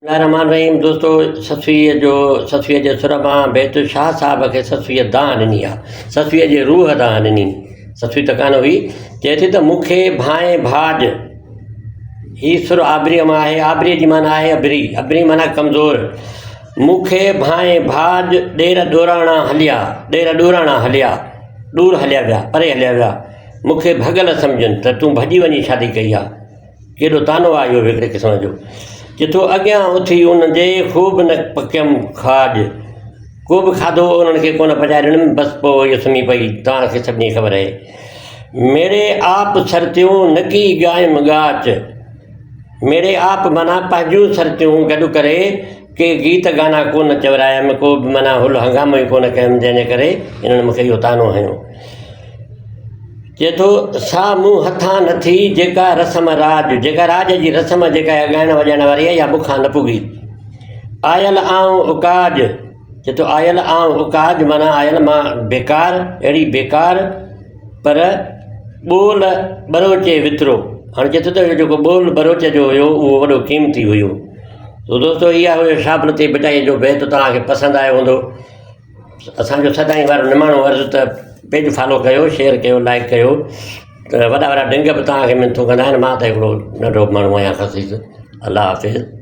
रहमान रहीम दोस्तों ससुईअ जे सुर मां बैत शाह साहब खे ससुईअ दान ॾिनी आहे। ससुईअ जे रूह दान ॾिनी। ससुई त कान हुई, चए थी त मूंखे भाए भाॼ। हीउ सुर आबरीअ मां आहे। आबरीअ जी माना आहे अबरी। अबरी माना कमज़ोर। मूंखे भाए भाॼ ॾेर ॾोराणा हलिया। ॾेर ॾोराणा हलिया, दूर हलिया विया, परे हलिया विया। मूंखे भॻल सम्झनि त तूं भॼी वञी शादी कई आहे। केॾो तानो आहे इहो हिकिड़े क़िस्म जो। जिथो अॻियां उथी उनजे ख़ूब न पकियमि खाॼ। को बि खाधो उन्हनि खे कोन पचाए ॾिनमि, बसि पोइ इहो सुम्ही पई। तव्हांखे सभिनी ख़बर आहे। मेरे आप सरतियूं नकी ॻाइम ॻाच। मेरे आप माना पंहिंजूं सरतियूं गॾु करे के गीत गाना कोन चवरायमि, को बि माना हुल हंगामो ई कोन कयुमि, जंहिंजे करे इन्हनि मूंखे इहो तानो हयो। चए थो सा मूं हथां नथी जेका रस्म राज। जेका राज जी रस्म जेका आहे ॻाइण वॼाइण वारी आहे, या मूंखां न पुगी। आयल आऊं उकाज। चए थो आयल आऊं उकाज माना आयल मां बेकार, अहिड़ी बेकार पर ॿोल बरोचे वितिरो। हाणे चए थो त जेको ॿोल बरोच जो हुयो उहो वॾो क़ीमती हुयो। तो दोस्तों इहा हुयो शाबलती बिटाई जो बैत। तव्हांखे पसंदि आयो हूंदो। असांजो सदाईं वारो निमाणो अर्ज़ु त पेज फॉलो कयो, शेयर कयो, लाइक कयो। त वॾा वॾा ढंग बि तव्हांखे मिनथूं कंदा आहिनि। मां त हिकिड़ो नंढो माण्हू आहियां ख़सीस। अल्लाह हाफ़िज़।